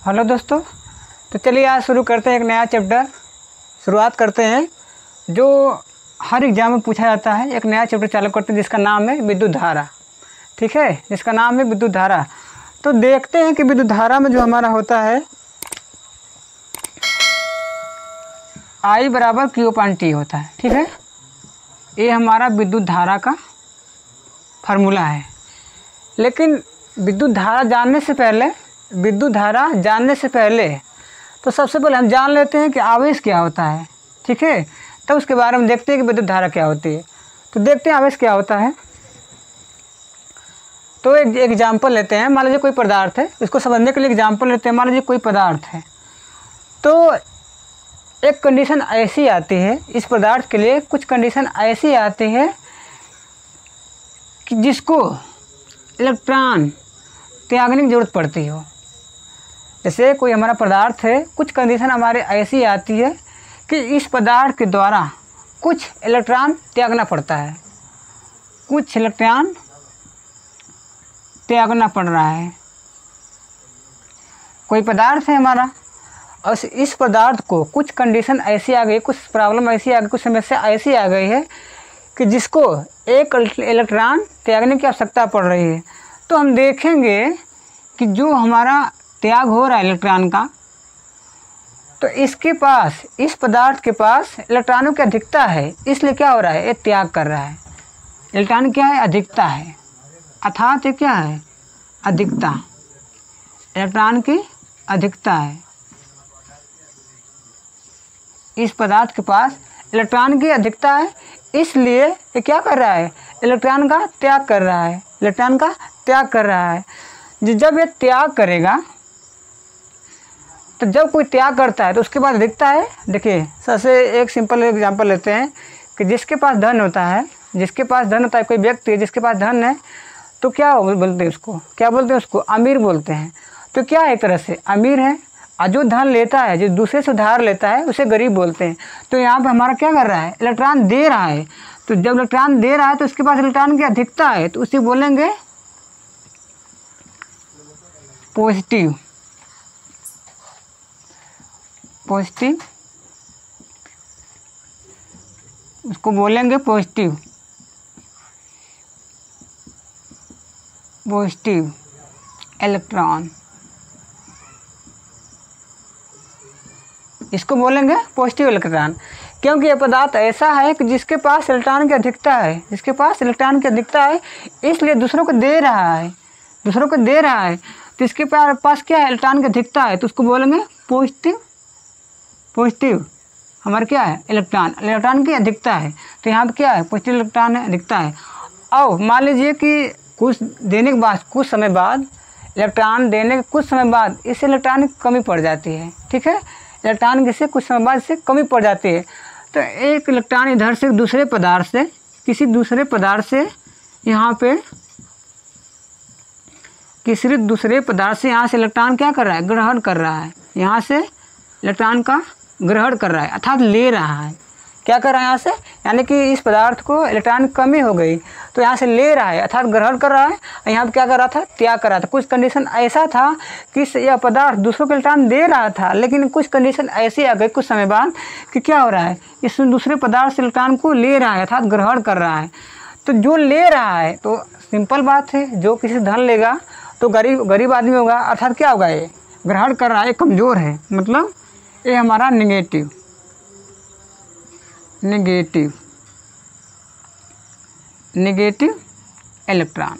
Hello दोस्तों, तो चलिए आज शुरू करते हैं एक नया चैप्टर। शुरुआत करते हैं जो हर एग्ज़ाम में पूछा जाता है। एक नया चैप्टर चालू करते हैं जिसका नाम है विद्युत धारा। ठीक है, जिसका नाम है विद्युत धारा। तो देखते हैं कि विद्युत धारा में जो हमारा होता है I बराबर Q/T होता है। ठीक है, ये हमारा विद्युत धारा का फार्मूला है। लेकिन विद्युत धारा जानने से पहले तो सबसे पहले हम जान लेते हैं कि आवेश क्या होता है। ठीक है, तब उसके बारे में देखते हैं कि विद्युत धारा क्या होती है। तो देखते हैं आवेश क्या होता है। तो एक एग्जाम्पल लेते हैं। मान लीजिए कोई पदार्थ है, इसको समझने के लिए एग्जाम्पल लेते हैं। मान लीजिए कोई पदार्थ है, तो एक कंडीशन ऐसी आती है, इस पदार्थ के लिए कुछ कंडीशन ऐसी आती है कि जिसको इलेक्ट्रॉन त्यागने की ज़रूरत पड़ती हो। जैसे कोई हमारा पदार्थ है, कुछ कंडीशन हमारे ऐसी आती है कि इस पदार्थ के द्वारा कुछ इलेक्ट्रॉन त्यागना पड़ता है, कुछ इलेक्ट्रॉन त्यागना पड़ रहा है। कोई पदार्थ है हमारा, और इस पदार्थ को कुछ कंडीशन ऐसी आ गई, कुछ प्रॉब्लम ऐसी आ गई, कुछ समस्या ऐसी आ गई है कि जिसको एक इलेक्ट्रॉन त्यागने की आवश्यकता पड़ रही है। तो हम देखेंगे कि जो हमारा त्याग हो रहा है इलेक्ट्रॉन का, तो इसके पास, इस पदार्थ के पास इलेक्ट्रॉनों की अधिकता है, इसलिए क्या हो रहा है, ये त्याग कर रहा है। इलेक्ट्रॉन क्या है, अधिकता है, अर्थात ये क्या है, अधिकता, इलेक्ट्रॉन की अधिकता है। इस पदार्थ के पास इलेक्ट्रॉन की अधिकता है, इसलिए ये क्या कर रहा है, इलेक्ट्रॉन का त्याग कर रहा है, इलेक्ट्रॉन का त्याग कर रहा है। जब ये त्याग करेगा, तो जब कोई त्याग करता है तो उसके बाद अधिकता है। देखिए, सबसे एक सिंपल एग्जांपल लेते हैं कि जिसके पास धन होता है, कोई व्यक्ति है जिसके पास धन है, तो क्या बोलते हैं उसको, उसको अमीर बोलते हैं। तो क्या है, एक तरह से अमीर है। और जो धन लेता है, जो दूसरे से उधार लेता है, उसे गरीब बोलते हैं। तो यहाँ पे हमारा क्या कर रहा है, इलेक्ट्रॉन दे रहा है। तो जब इलेक्ट्रॉन दे रहा है तो उसके पास इलेक्ट्रॉन की अधिकता है, तो उसे बोलेंगे पॉजिटिव उसको बोलेंगे पॉजिटिव इलेक्ट्रॉन, इसको बोलेंगे पॉजिटिव इलेक्ट्रॉन। क्योंकि यह पदार्थ ऐसा है कि जिसके पास इलेक्ट्रॉन की अधिकता है, इसलिए दूसरों को दे रहा है, तो इसके पास क्या है, इलेक्ट्रॉन की अधिकता है, तो उसको बोलेंगे पॉजिटिव हमारा क्या है, इलेक्ट्रॉन की अधिकता है। तो यहाँ पे क्या है, पॉजिटिव इलेक्ट्रॉन है, अधिकता है। और मान लीजिए कि कुछ देने के बाद, कुछ समय बाद इस इलेक्ट्रॉन की कमी पड़ जाती है। ठीक है, इलेक्ट्रॉन की से कुछ समय बाद से कमी पड़ जाती है। तो एक इलेक्ट्रॉन इधर से दूसरे पदार्थ से, किसी दूसरे पदार्थ से यहाँ इलेक्ट्रॉन क्या कर रहा है, ग्रहण कर रहा है। यहाँ से इलेक्ट्रॉन का ग्रहण कर रहा है, अर्थात ले रहा है। क्या कर रहा है यहाँ से, यानी कि इस पदार्थ को इलेक्ट्रॉन की कमी हो गई, तो यहाँ से ले रहा है, अर्थात ग्रहण कर रहा है। और यहाँ पे क्या कर रहा था, त्याग कर रहा था। कुछ कंडीशन ऐसा था कि यह पदार्थ दूसरों को इलेक्ट्रॉन दे रहा था, लेकिन कुछ कंडीशन ऐसी आ गई कुछ समय बाद कि क्या हो रहा है, इस दूसरे पदार्थ से इलेक्ट्रॉन को ले रहा है, अर्थात ग्रहण कर रहा है। तो जो ले रहा है, तो सिंपल बात है, जो किसी से धन लेगा तो गरीब आदमी होगा, अर्थात क्या होगा, ये ग्रहण कर रहा है, कमज़ोर है, मतलब ये हमारा नेगेटिव इलेक्ट्रॉन।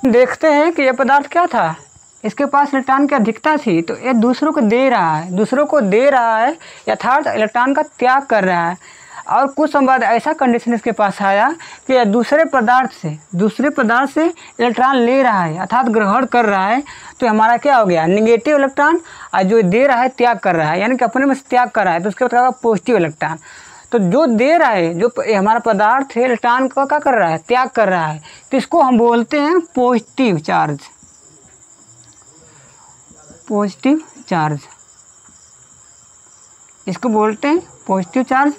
देखते हैं कि यह पदार्थ क्या था, इसके पास इलेक्ट्रॉन की अधिकता थी, तो ये दूसरों को दे रहा है, अर्थात इलेक्ट्रॉन का त्याग कर रहा है। और कुछ समय बाद ऐसा कंडीशन इसके पास आया कि दूसरे पदार्थ से इलेक्ट्रॉन ले रहा है, अर्थात ग्रहण कर रहा है। तो हमारा क्या हो गया, नेगेटिव इलेक्ट्रॉन। और जो दे रहा है त्याग कर रहा है, यानी कि अपने में से त्याग कर रहा है, तो उसके बाद पॉजिटिव इलेक्ट्रॉन। तो जो दे रहा है, जो हमारा पदार्थ है, इलेक्ट्रॉन का क्या कर रहा है, त्याग कर रहा है, तो इसको हम बोलते हैं पॉजिटिव चार्ज, इसको बोलते हैं पॉजिटिव चार्ज।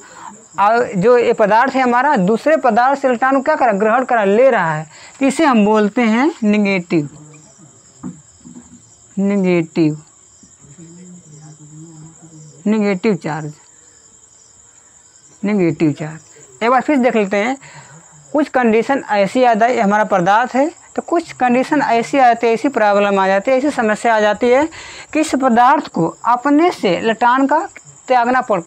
और जो ये पदार्थ है हमारा, दूसरे पदार्थ से इलेक्ट्रॉन को क्या कर रहा है, ग्रहण कर रहा है, ले रहा है, तो इसे हम बोलते हैं negative negative charge. Negative charge. एक बार फिर देख लेते हैं। कुछ कंडीशन ऐसी आ जाती है, हमारा पदार्थ है तो कुछ कंडीशन ऐसी आती है, ऐसी प्रॉब्लम आ जाती है, ऐसी समस्या आ जाती है कि इस पदार्थ को अपने से इलेक्ट्रॉन का त्यागना पड़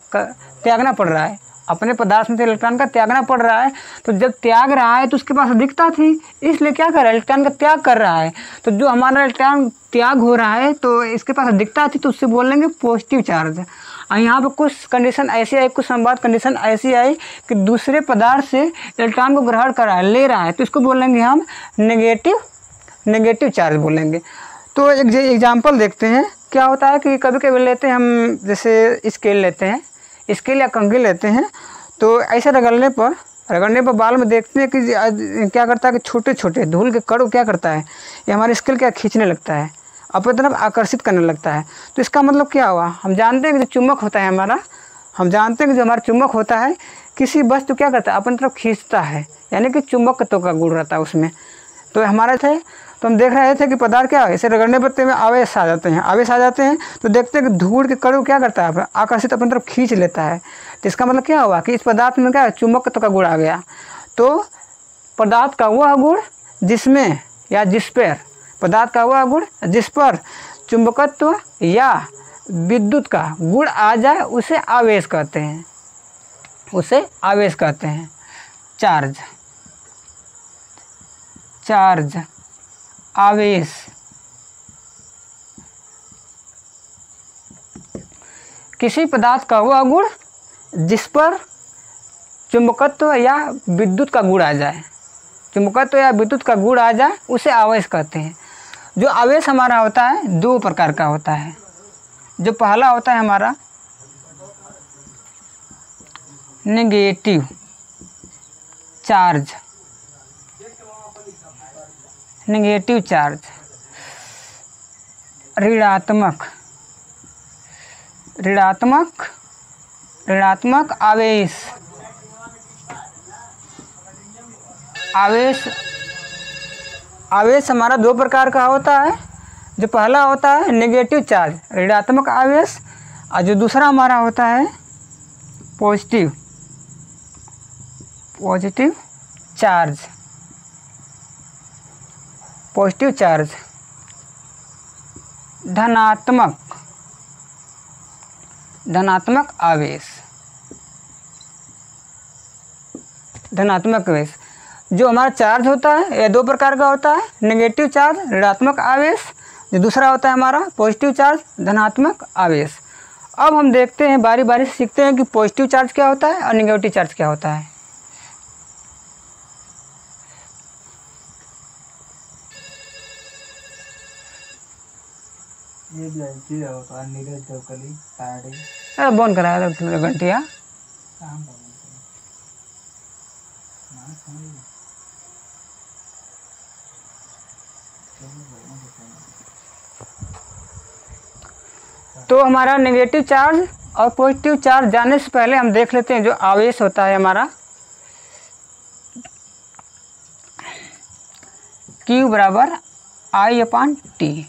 रहा है। अपने पदार्थ में से इलेक्ट्रॉन का त्यागना पड़ रहा है। तो जब त्याग रहा है तो उसके पास अधिकता थी, इसलिए क्या कर रहा है, इलेक्ट्रॉन का त्याग कर रहा है। तो जो हमारा इलेक्ट्रॉन त्याग हो रहा है तो इसके पास अधिकता थी, तो उससे बोल लेंगे पॉजिटिव चार्ज। और यहाँ पर कुछ कंडीशन ऐसी आई, कुछ संवाद कंडीशन ऐसी आई कि दूसरे पदार्थ से इलेक्ट्रॉन को ग्रहण कर रहा है, ले रहा है, तो इसको बोलेंगे हम नेगेटिव चार्ज बोलेंगे। तो एक एग्जाम्पल देखते हैं। क्या होता है कि कभी कभी लेते हैं हम, जैसे स्केल लेते हैं, स्केल या कंघी लेते हैं, तो ऐसे रगड़ने पर बाल में देखते हैं कि क्या करता है कि छोटे छोटे धूल के कण क्या करता है, ये हमारे स्केल क्या खींचने लगता है, अपनी तरफ आकर्षित करने लगता है। तो इसका मतलब क्या हुआ, हम जानते हैं कि जो चुंबक होता है हमारा, हम जानते हैं कि जो हमारा चुंबक होता है किसी वस्तु क्या करता है, अपनी तरफ खींचता है, यानी कि चुंबकत्व का गुण रहता है उसमें। तो हमारा थे, तो हम देख रहे थे कि पदार्थ क्या है, इसे रगड़ने पर में आवेश आ जाते हैं। तो देखते हैं कि धूल के कण क्या करता है, आकर्षित अपनी तरफ खींच लेता है। तो इसका मतलब क्या हुआ कि इस पदार्थ में क्या है, चुंबकत्व का गुण आ गया। तो पदार्थ का वह गुण जिसमें या जिस पर, पदार्थ का वह गुण जिस पर चुंबकत्व या विद्युत का गुण आ जाए उसे आवेश कहते हैं, चार्ज, आवेश। किसी पदार्थ का वह गुण जिस पर चुंबकत्व या विद्युत का गुण आ जाए, उसे आवेश कहते हैं। जो आवेश हमारा होता है दो प्रकार का होता है। जो पहला होता है हमारा नेगेटिव चार्ज, ऋणात्मक आवेश हमारा दो प्रकार का होता है। जो पहला होता है नेगेटिव चार्ज, ऋणात्मक आवेश, और जो दूसरा हमारा होता है पॉजिटिव चार्ज, धनात्मक आवेश। जो हमारा चार्ज होता है यह दो प्रकार का होता है, नेगेटिव चार्ज ऋणात्मक आवेश, जो दूसरा होता है हमारा पॉजिटिव चार्ज धनात्मक आवेश। अब हम देखते हैं, बारी बारी से सीखते हैं कि पॉजिटिव चार्ज क्या होता है और नेगेटिव चार्ज क्या होता है। बंद कराया था घंटिया। तो हमारा नेगेटिव चार्ज और पॉजिटिव चार्ज जानने से पहले हम देख लेते हैं जो आवेश होता है हमारा, Q बराबर I/T।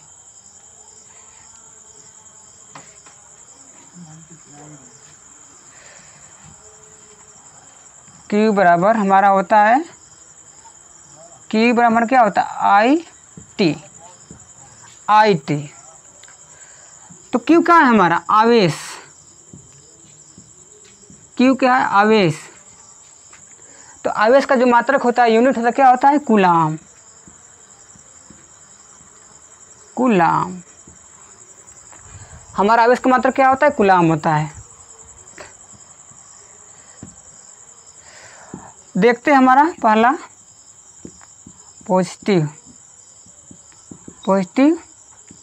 Q बराबर हमारा होता है, Q बराबर क्या होता है, I/T। तो Q क्या है हमारा, आवेश। Q क्या है, आवेश। तो आवेश का जो मात्रक होता है, यूनिट होता है, क्या होता है, कूलाम। हमारा आवेश का मात्रक क्या होता है, कूलाम होता है। देखते हैं हमारा पहला पॉजिटिव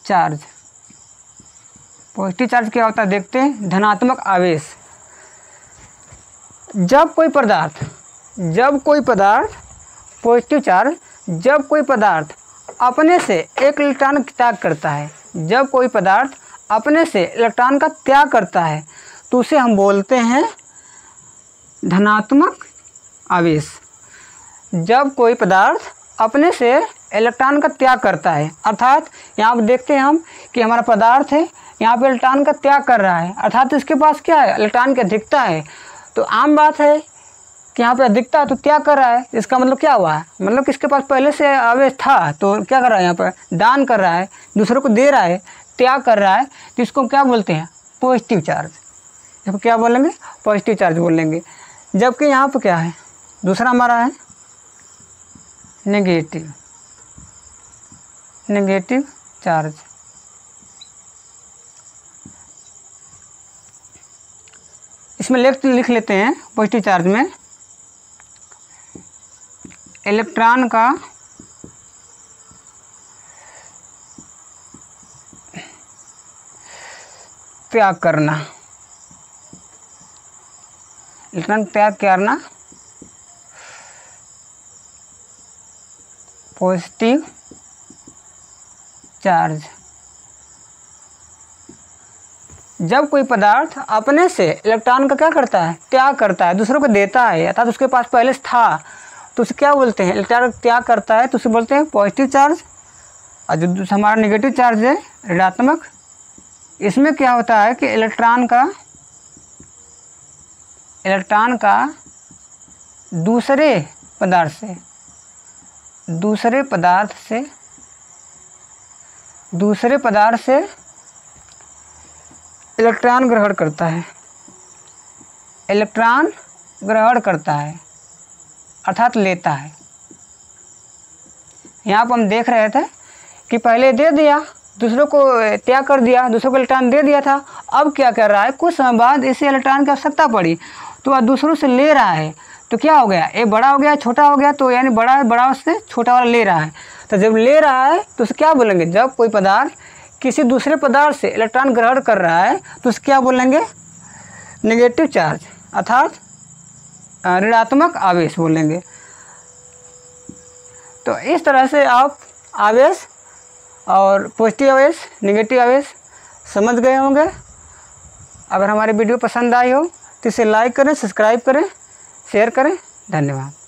चार्ज। पॉजिटिव चार्ज क्या होता है देखते हैं, धनात्मक आवेश। जब कोई पदार्थ पॉजिटिव चार्ज, जब कोई पदार्थ अपने से एक इलेक्ट्रॉन त्याग करता है, जब कोई पदार्थ अपने से इलेक्ट्रॉन का त्याग करता है तो उसे हम बोलते हैं धनात्मक आवेश। जब कोई पदार्थ अपने से इलेक्ट्रॉन का त्याग करता है। अर्थात यहाँ पर देखते हैं हम कि हमारा पदार्थ है, यहाँ पे इलेक्ट्रॉन का त्याग कर रहा है, अर्थात इसके पास क्या है, इलेक्ट्रॉन की अधिकता है। तो आम बात है कि यहाँ पे अधिकता है तो त्याग कर रहा है, इसका मतलब क्या हुआ है, मतलब किसके पास पहले से आवेश था तो क्या कर रहा है, यहाँ पर दान कर रहा है, दूसरों को दे रहा है, त्याग कर रहा है, तो इसको क्या बोलते हैं, पॉजिटिव चार्ज। इसको क्या बोलेंगे, पॉजिटिव चार्ज बोलेंगे। जबकि यहाँ पर क्या है, दूसरा हमारा है नेगेटिव चार्ज। इसमें लिख लेते हैं पॉजिटिव चार्ज में इलेक्ट्रॉन का त्याग करना, इलेक्ट्रॉन त्याग करना पॉजिटिव चार्ज। जब कोई पदार्थ अपने से इलेक्ट्रॉन का क्या करता है, त्याग करता है, दूसरों को देता है, अर्थात उसके पास पहले से था तो उसे क्या बोलते हैं, इलेक्ट्रॉन त्याग करता है तो उसे बोलते हैं पॉजिटिव चार्ज। और जो हमारा नेगेटिव चार्ज है ऋणात्मक, इसमें क्या होता है कि इलेक्ट्रॉन का दूसरे पदार्थ से इलेक्ट्रॉन ग्रहण करता है, अर्थात लेता है। यहाँ पर हम देख रहे थे कि पहले दे दिया, दूसरों को त्याग कर दिया, दूसरों को इलेक्ट्रॉन दे दिया था। अब क्या कर रहा है, कुछ समय बाद इसे इलेक्ट्रॉन की आवश्यकता पड़ी तो वह दूसरों से ले रहा है। तो क्या हो गया, एक बड़ा हो गया, छोटा हो गया, तो यानी बड़ा से छोटा वाला ले रहा है। तो जब ले रहा है तो उसे क्या बोलेंगे, जब कोई पदार्थ किसी दूसरे पदार्थ से इलेक्ट्रॉन ग्रहण कर रहा है तो उसे क्या बोलेंगे, नेगेटिव चार्ज, अर्थात ऋणात्मक आवेश बोलेंगे। तो इस तरह से आप आवेश और पॉजिटिव आवेश, नेगेटिव आवेश समझ गए होंगे। अगर हमारी वीडियो पसंद आई हो तो इसे लाइक करें, सब्सक्राइब करें, शेयर करें। धन्यवाद।